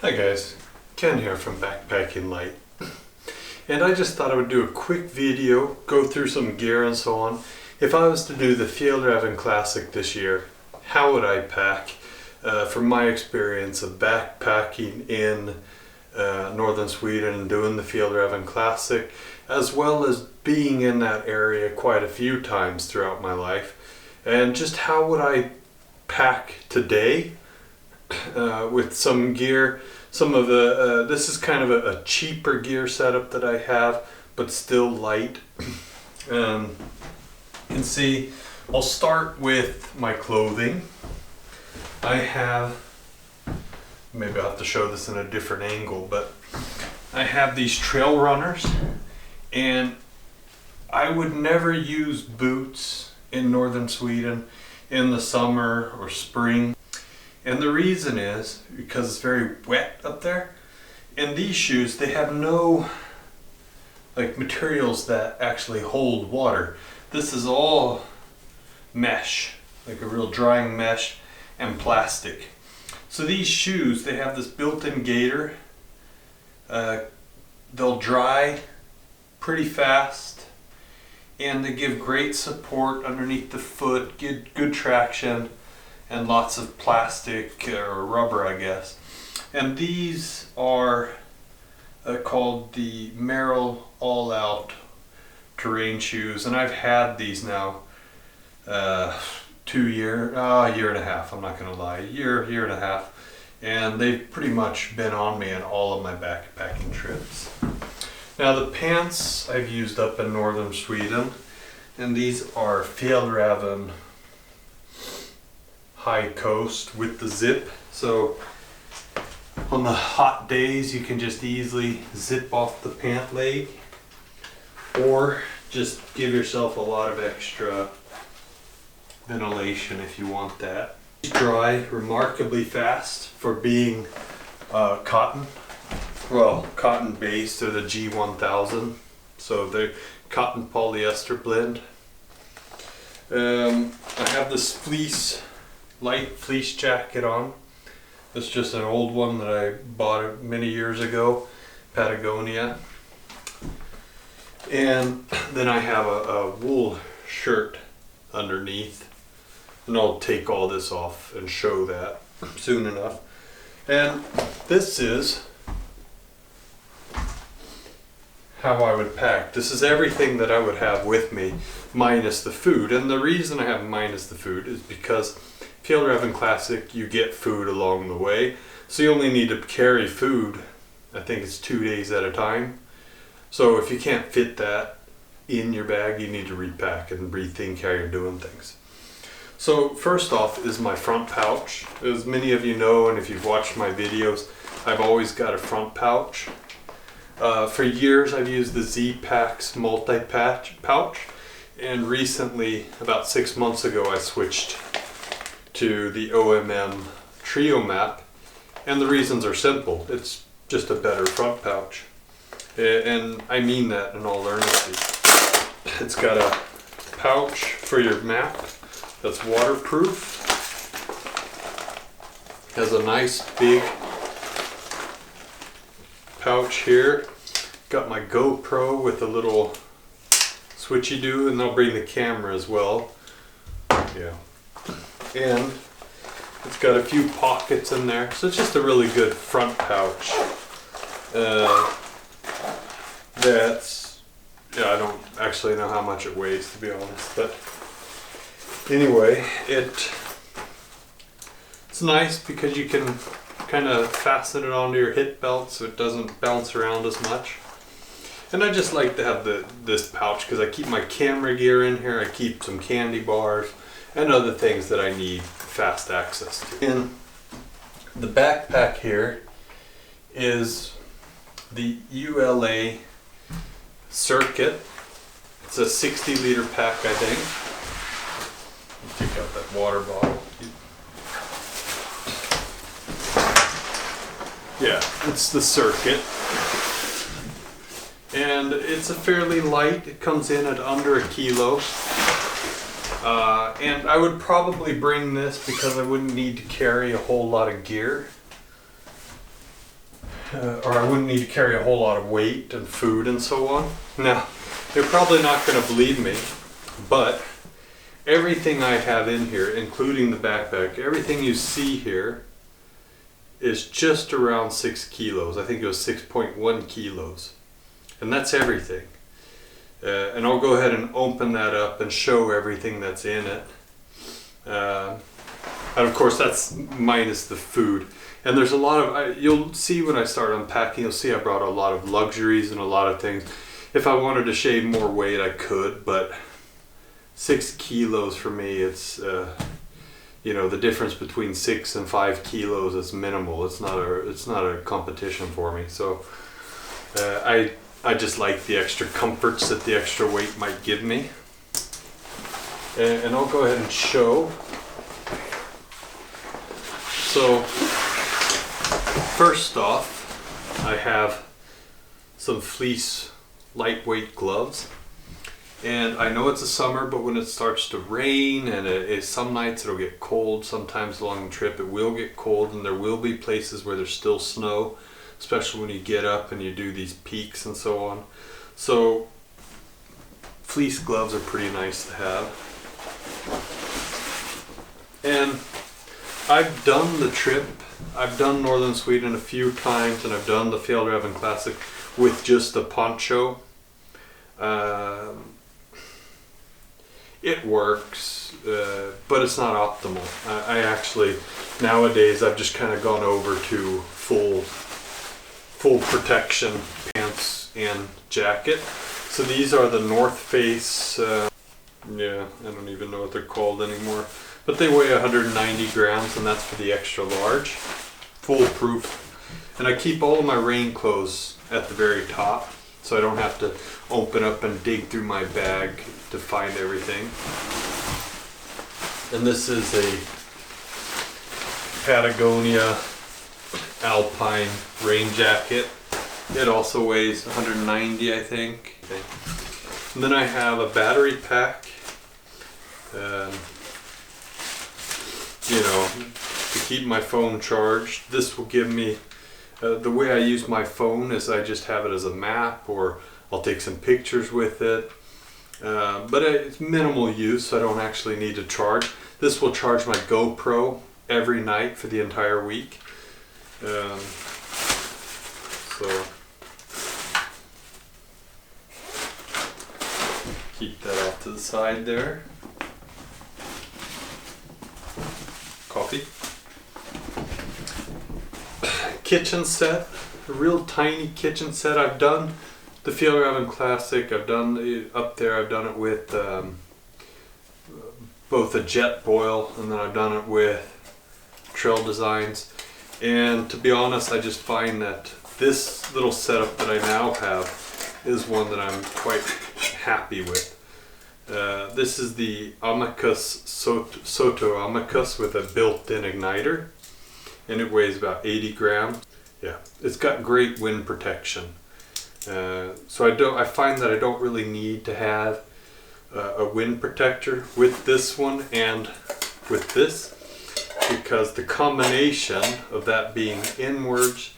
Hi guys, Ken here from Backpacking Light, and I just thought I would do a quick video, go through some gear and so on. If I was to do the Fjällräven Classic this year, how would I pack? From my experience of backpacking in northern Sweden and doing the Fjällräven Classic, as well as being in that area quite a few times throughout my life, and just how would I pack today with some gear. Some of the this is kind of a cheaper gear setup that I have, but still light. You can see I'll start with my clothing. I have, maybe I'll have to show this in a different angle, but I have these trail runners, and I would never use boots in northern Sweden in the summer or spring. And the reason is because it's very wet up there, and these shoes, they have no materials that actually hold water. This is all mesh, like a real drying mesh and plastic. So these shoes, they have this built-in gaiter. They'll dry pretty fast, and they give great support underneath the foot, get good traction, and lots of plastic or rubber, I guess. And these are called the Merrell All Out terrain shoes, and I've had these now a year and a half, I'm not gonna lie, year and a half, and they've pretty much been on me in all of my backpacking trips. Now the pants I've used up in northern Sweden, and these are Fjällräven High Coast with the zip. So on the hot days you can just easily zip off the pant leg, or just give yourself a lot of extra ventilation if you want that. Dry remarkably fast for being cotton. Well, cotton based, or the G1000. So they're cotton polyester blend. I have this light fleece jacket on. It's just an old one that I bought many years ago, Patagonia. And then I have a wool shirt underneath, and I'll take all this off and show that soon enough. And this is how I would pack. This is everything that I would have with me, minus the food. And the reason I have minus the food is because Fjällräven Classic, you get food along the way, so you only need to carry food, I think it's 2 days at a time. So if you can't fit that in your bag, you need to repack and rethink how you're doing things. So first off is my front pouch. As many of you know, and if you've watched my videos, I've always got a front pouch. For years I've used the Z-Packs multi-pouch, and recently, about 6 months ago, I switched to the OMM Trio Map, and the reasons are simple. It's just a better front pouch, and I mean that in all earnesty. It's got a pouch for your map that's waterproof. Has a nice big pouch here. Got my GoPro with a little switchy-do, and I'll bring the camera as well. Yeah. And it's got a few pockets in there, so it's just a really good front pouch. I don't actually know how much it weighs, to be honest, but anyway, it's nice because you can kind of fasten it onto your hip belt so it doesn't bounce around as much. And I just like to have this pouch because I keep my camera gear in here, I keep some candy bars and other things that I need fast access to. In the backpack here is the llra Circuit. It's a 60-liter pack, I think. Take out that water bottle. Yeah, it's the Circuit. And it's a fairly light, it comes in at under 1 kilo. And I would probably bring this because I wouldn't need to carry a whole lot of gear. or I wouldn't need to carry a whole lot of weight and food and so on. Now, they're probably not going to believe me, but everything I have in here, including the backpack, everything you see here is just around 6 kilos. I think it was 6.1 kilos. And that's everything. And I'll go ahead and open that up and show everything that's in it. And of course that's minus the food. And there's a lot of, you'll see when I start unpacking, you'll see I brought a lot of luxuries and a lot of things. If I wanted to shave more weight, I could, but 6 kilos for me, it's, you know, the difference between 6 and 5 kilos is minimal. It's not a competition for me. So I just like the extra comforts that the extra weight might give me. And I'll go ahead and show. So first off, I have some fleece lightweight gloves. And I know it's a summer, but when it starts to rain and some nights it'll get cold, sometimes along the trip it will get cold, and there will be places where there's still snow, especially when you get up and you do these peaks and so on. So fleece gloves are pretty nice to have. And I've done the trip. I've done northern Sweden a few times, and I've done the Fjällräven Classic with just a poncho. It works, but it's not optimal. I actually, nowadays, I've just kind of gone over to full protection pants and jacket. So these are the North Face, yeah, I don't even know what they're called anymore, but they weigh 190 grams, and that's for the extra large, foolproof. And I keep all of my rain clothes at the very top, so I don't have to open up and dig through my bag to find everything. And this is a Patagonia Alpine rain jacket. It also weighs 190, I think. Okay. And then I have a battery pack, you know, to keep my phone charged. This will give me, the way I use my phone is I just have it as a map, or I'll take some pictures with it. But it's minimal use, so I don't actually need to charge. This will charge my GoPro every night for the entire week. So keep that off to the side there. Coffee. Kitchen set, a real tiny kitchen set. I've done the Fjällräven Classic. I've done it up there. I've done it with both a jet boil, and then I've done it with Trail Designs. And to be honest, I just find that this little setup that I now have is one that I'm quite happy with. This is the Amicus Soto Amicus with a built-in igniter, and it weighs about 80 grams. Yeah, it's got great wind protection. So I find that I don't really need to have a wind protector with this one and with this, because the combination of that being inwards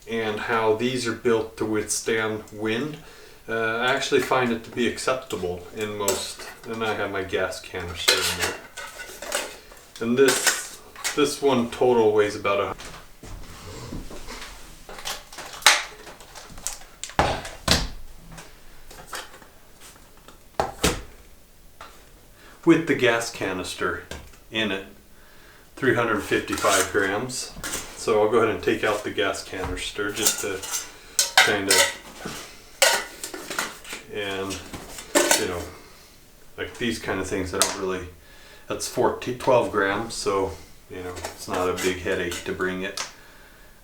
and how these are built to withstand wind, I actually find it to be acceptable in most. And I have my gas canister in there. And this one total weighs about a. With the gas canister in it, 355 grams. So I'll go ahead and take out the gas canister just to kind of, and you know, like these kind of things I don't really, that's 12 grams, so you know, it's not a big headache to bring it.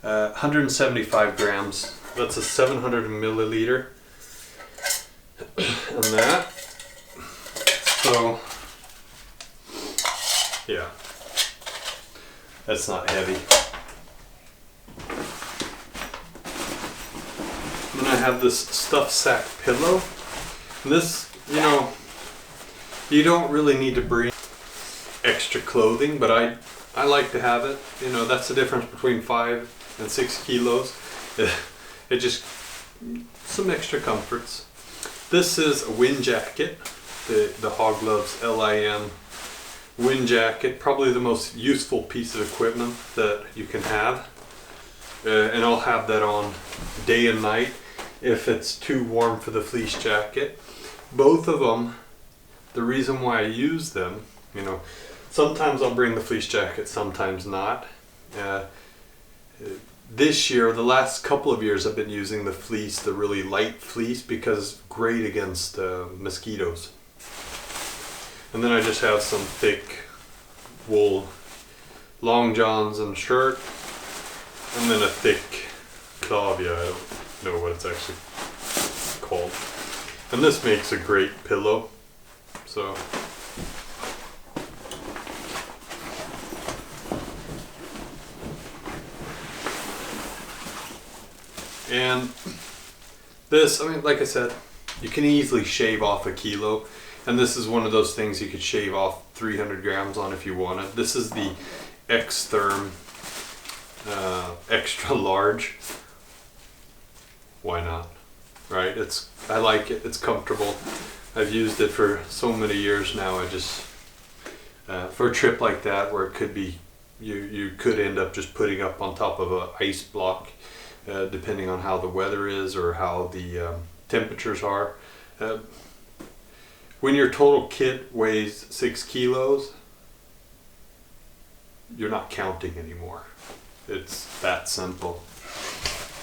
175 grams, that's a 700 milliliter, and that, so yeah, that's not heavy. Then I have this stuffed sack pillow. And this, you know, you don't really need to bring extra clothing, but I like to have it. You know, that's the difference between 5 and 6 kilos. it just, some extra comforts. This is a wind jacket, the Hog Gloves LIN wind jacket, probably the most useful piece of equipment that you can have. And I'll have that on day and night if it's too warm for the fleece jacket. Both of them, the reason why I use them, you know, sometimes I'll bring the fleece jacket, sometimes not. This year, the last couple of years, I've been using the fleece, the really light fleece, because it's great against mosquitoes. And then I just have some thick wool long johns and shirt, and then a thick clavia, I don't know what it's actually called. And this makes a great pillow. So and this, I mean, like I said, you can easily shave off a kilo, and this is one of those things you could shave off 300 grams on if you wanted. This is the X-Therm extra large. Why not, right? I like it, it's comfortable. I've used it for so many years now. I just, for a trip like that where it could be, you could end up just putting up on top of an ice block, depending on how the weather is or how the temperatures are. When your total kit weighs 6 kilos, you're not counting anymore. It's that simple.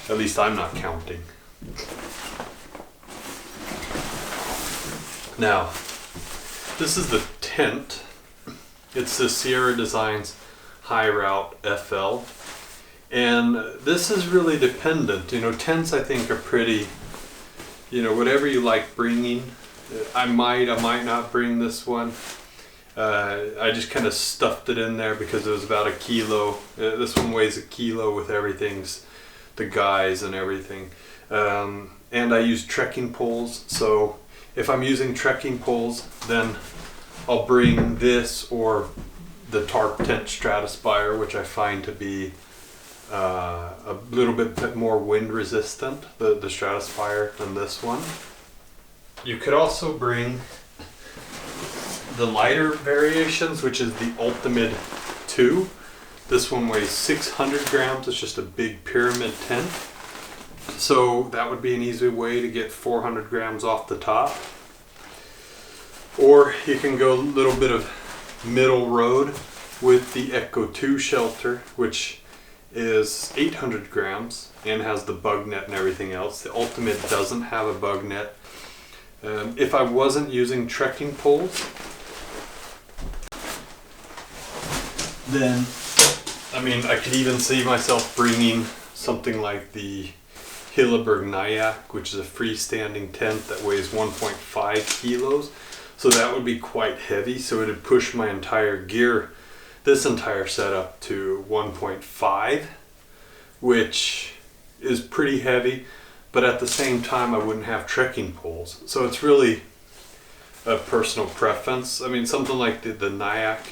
At least I'm not counting. Now, this is the tent. It's the Sierra Designs High Route FL. And this is really dependent. You know, tents I think are pretty, you know, whatever you like bringing. I might not bring this one. I just kind of stuffed it in there because it was about a kilo. This one weighs a kilo with everything's, the guys and everything. And I use trekking poles. So if I'm using trekking poles, then I'll bring this or the tarp tent Stratospire, which I find to be a little bit more wind resistant, the Stratospire, than this one. You could also bring the lighter variations, which is the Ultimate 2. This one weighs 600 grams. It's just a big pyramid tent. So that would be an easy way to get 400 grams off the top. Or you can go a little bit of middle road with the Echo 2 shelter, which is 800 grams and has the bug net and everything else. The Ultimate doesn't have a bug net. If I wasn't using trekking poles, then I mean, I could even see myself bringing something like the Hilleberg Nyack, which is a freestanding tent that weighs 1.5 kilos. So that would be quite heavy. So it would push my entire gear, this entire setup, to 1.5, which is pretty heavy. But at the same time, I wouldn't have trekking poles. So it's really a personal preference. I mean, something like the Nyack,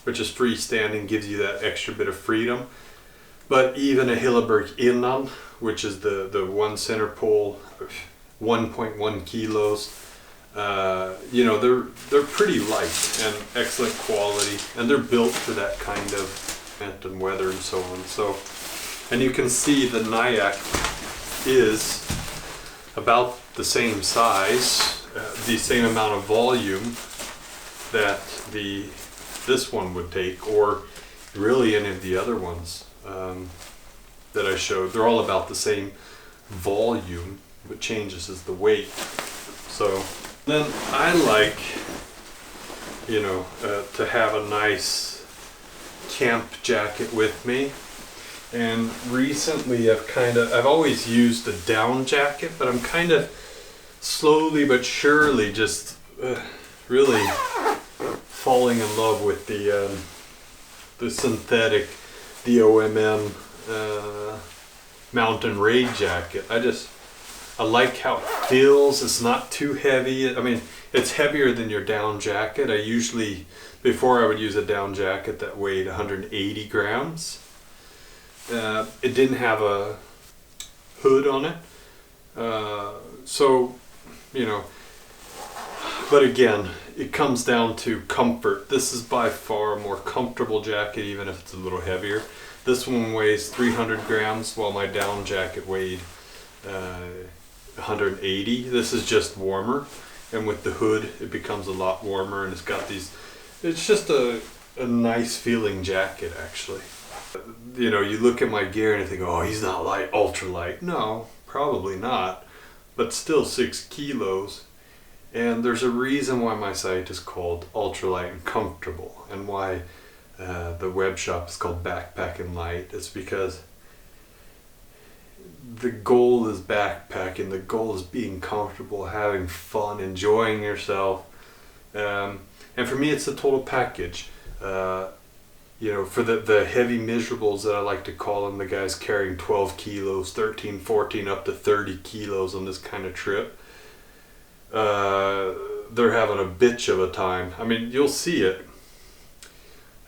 which is freestanding, gives you that extra bit of freedom. But even a Hilleberg Innan, which is the one center pole, 1.1 kilos, you know, they're pretty light and excellent quality, and they're built for that kind of event and weather and so on. So, and you can see the Nyack is about the same size, the same amount of volume that this one would take, or really any of the other ones that I showed. They're all about the same volume. What changes is the weight. So then I like, you know, to have a nice camp jacket with me. And recently I've always used a down jacket, but I'm kind of slowly but surely just really falling in love with the synthetic, the OMM Mountain Raid jacket. I like how it feels. It's not too heavy. I mean, it's heavier than your down jacket. Before I would use a down jacket that weighed 180 grams. It didn't have hood on it. So, you know, but again, it comes down to comfort. This is by far a more comfortable jacket, even if it's a little heavier. This one weighs 300 grams, while my down jacket weighed 180. This is just warmer, and with the hood, it becomes a lot warmer, and it's got these, it's just a nice feeling jacket, actually. You know, you look at my gear and you think, oh, he's not light, ultra light. No, probably not, but still 6 kilos. And there's a reason why my site is called Ultralight and Comfortable, and why the web shop is called Backpacking Light. It's because the goal is backpacking, the goal is being comfortable, having fun, enjoying yourself. And for me, it's a total package. You know, for the heavy miserables that I like to call them, the guys carrying 12 kilos, 13, 14, up to 30 kilos on this kind of trip. They're having a bitch of a time. I mean, you'll see it.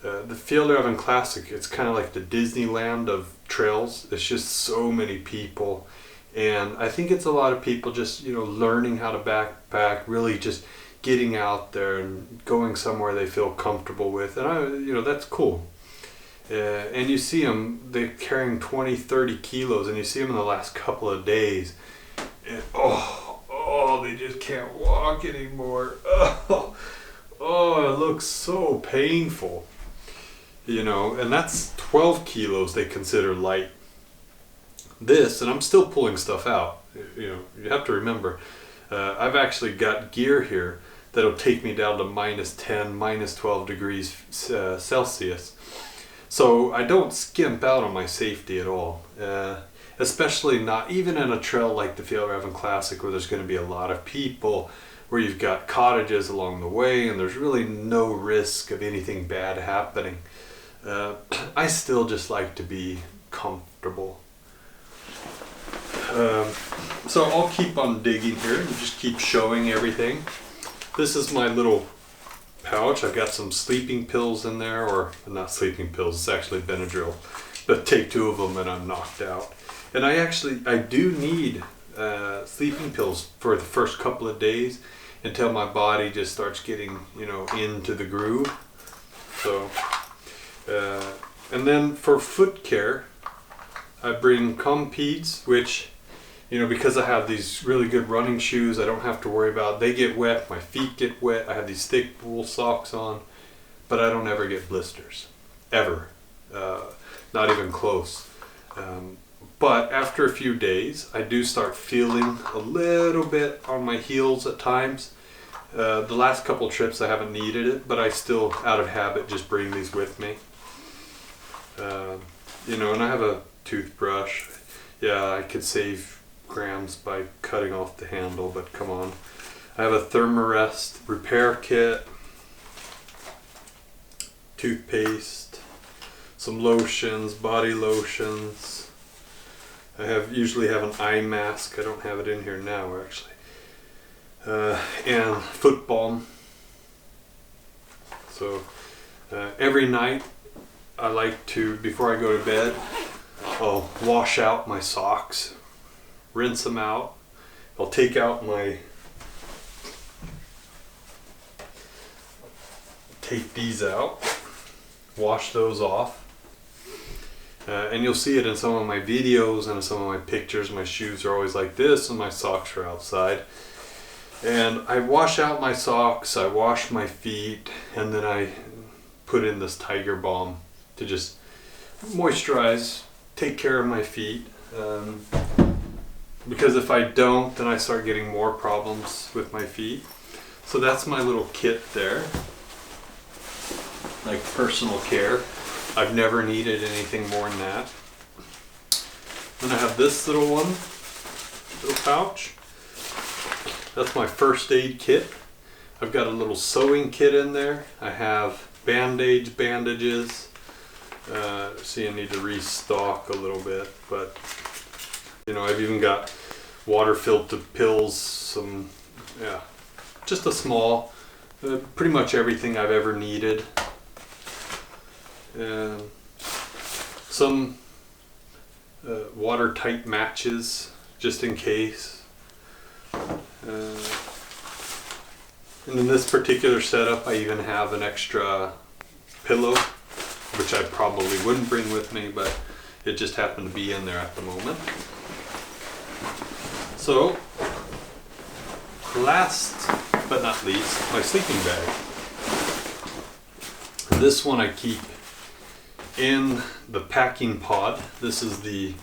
The Fjällräven Classic, it's kind of like the Disneyland of trails. It's just so many people, and I think it's a lot of people just, you know, learning how to backpack, really just getting out there and going somewhere they feel comfortable with, and you know, that's cool. And you see them, they're carrying 20, 30 kilos, and you see them in the last couple of days, and oh, they just can't walk anymore. Oh, it looks so painful. You know, and that's 12 kilos they consider light. This, and I'm still pulling stuff out. You know, you have to remember, I've actually got gear here that'll take me down to -10, -12 degrees Celsius. So I don't skimp out on my safety at all. Especially not even in a trail like the Fjällräven Classic, where there's going to be a lot of people, where you've got cottages along the way, and there's really no risk of anything bad happening. I still just like to be comfortable. So I'll keep on digging here and just keep showing everything. This is my little pouch. I've got some sleeping pills in there, or not sleeping pills, it's actually Benadryl, but take 2 of them and I'm knocked out. And I do need sleeping pills for the first couple of days until my body just starts getting, you know, into the groove. So, and then for foot care, I bring Competes, which, you know, because I have these really good running shoes, I don't have to worry about, they get wet, my feet get wet, I have these thick wool socks on, but I don't ever get blisters. Ever. Not even close. But after a few days, I do start feeling a little bit on my heels at times. The last couple trips I haven't needed it, but I still, out of habit, just bring these with me. You know, and I have a toothbrush. Yeah, I could save grams by cutting off the handle, but come on. I have a Thermarest repair kit, toothpaste, some lotions, body lotions. I usually have an eye mask. I don't have it in here now, actually. And foot balm. So every night I like to, before I go to bed, I'll wash out my socks, rinse them out. I'll take out take these out, wash those off. And you'll see it in some of my videos and in some of my pictures. My shoes are always like this and my socks are outside. And I wash out my socks, I wash my feet, and then I put in this Tiger Balm to just moisturize, take care of my feet. Because if I don't, then I start getting more problems with my feet. So that's my little kit there, like personal care. I've never needed anything more than that. Then I have this little pouch. That's my first aid kit. I've got a little sewing kit in there. I have bandages. See, I need to restock a little bit, but you know, I've even got water-filled pills, just a small, pretty much everything I've ever needed. Some watertight matches. just in case. And in this particular setup, I even have an extra pillow, which I probably wouldn't bring with me, but it just happened to be in there at the moment. So, last but not least, my sleeping bag. This one I keep in the packing pod. This is the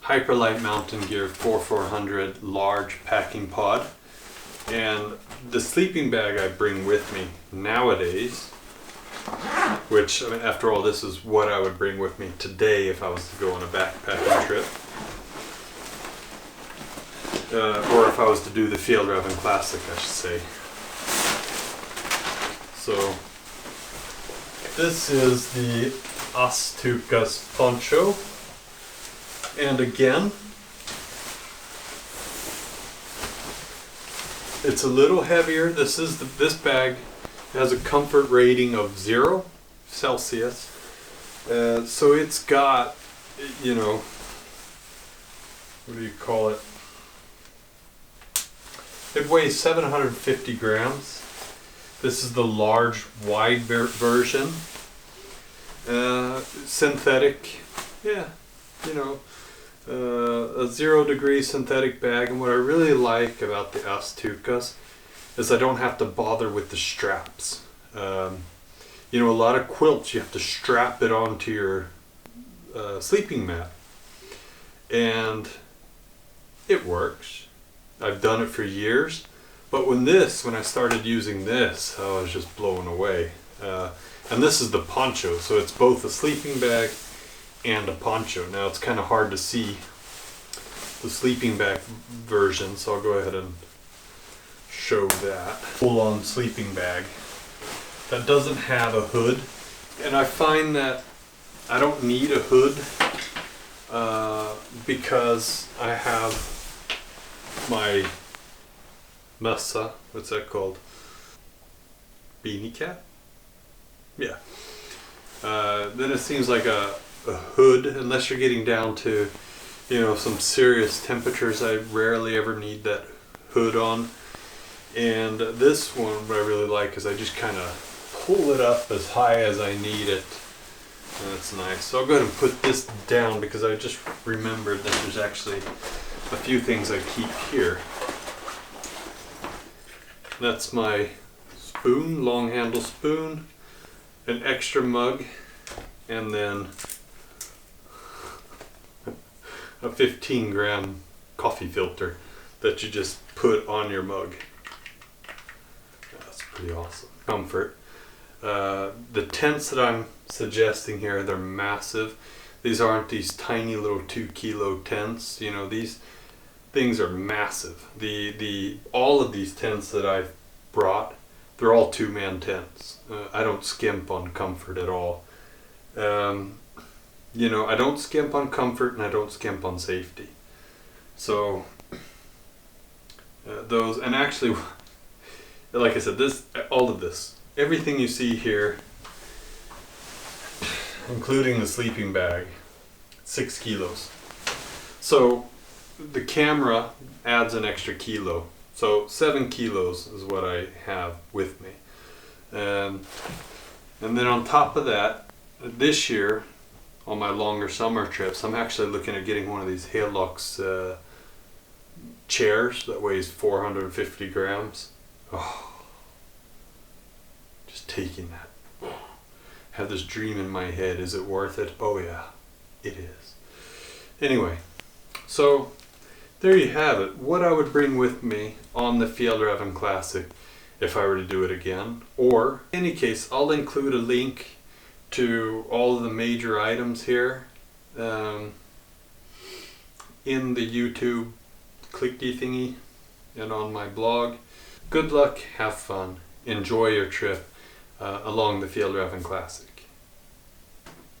Hyperlight Mountain Gear 4400 large packing pod. And the sleeping bag I bring with me nowadays, which, I mean, after all, this is what I would bring with me today if I was to go on a backpacking trip. Or if I was to do the Fjällräven Classic, I should say. So, this is the Astukas poncho. And again, it's a little heavier. This bag has a comfort rating of 0 Celsius. So it's got, you know, what do you call it? It weighs 750 grams. This is the large, wide version. Synthetic, yeah, you know, a 0-degree synthetic bag. And what I really like about the Astukas is I don't have to bother with the straps. You know, a lot of quilts, you have to strap it onto your sleeping mat. And it works. I've done it for years. But when I started using this, I was just blown away. And this is the poncho, so it's both a sleeping bag and a poncho. Now it's kind of hard to see the sleeping bag version, so I'll go ahead and show that. Full-on sleeping bag that doesn't have a hood, and I find that I don't need a hood because I have my massa, what's that called? Beanie cap? Yeah. Then it seems like a hood, unless you're getting down to, you know, some serious temperatures. I rarely ever need that hood on. And this one, what I really like is I just kind of pull it up as high as I need it. And that's nice. So I'll go ahead and put this down because I just remembered that there's actually a few things I keep here. That's my spoon, long handle spoon, an extra mug, and then a 15-gram coffee filter that you just put on your mug. That's pretty awesome. Comfort. The tents that I'm suggesting here, they're massive. These aren't these tiny little 2-kilo tents. You know, these things are massive. All of these tents that I've brought, they're all 2-man tents. I don't skimp on comfort at all. You know, I don't skimp on comfort and I don't skimp on safety. So those, and actually, like I said, all of this, everything you see here, including the sleeping bag, 6 kilos. So the camera adds an extra kilo. So 7 kilos is what I have with me. And then on top of that, this year, on my longer summer trips, I'm actually looking at getting one of these Hilux chairs that weighs 450 grams. Oh, just taking that. Have this dream in my head, is it worth it? Oh yeah, it is. Anyway, so there you have it. What I would bring with me on the Fjällräven Classic if I were to do it again. Or, in any case, I'll include a link to all of the major items here in the YouTube clicky thingy and on my blog. Good luck, have fun, enjoy your trip along the Fjällräven Classic.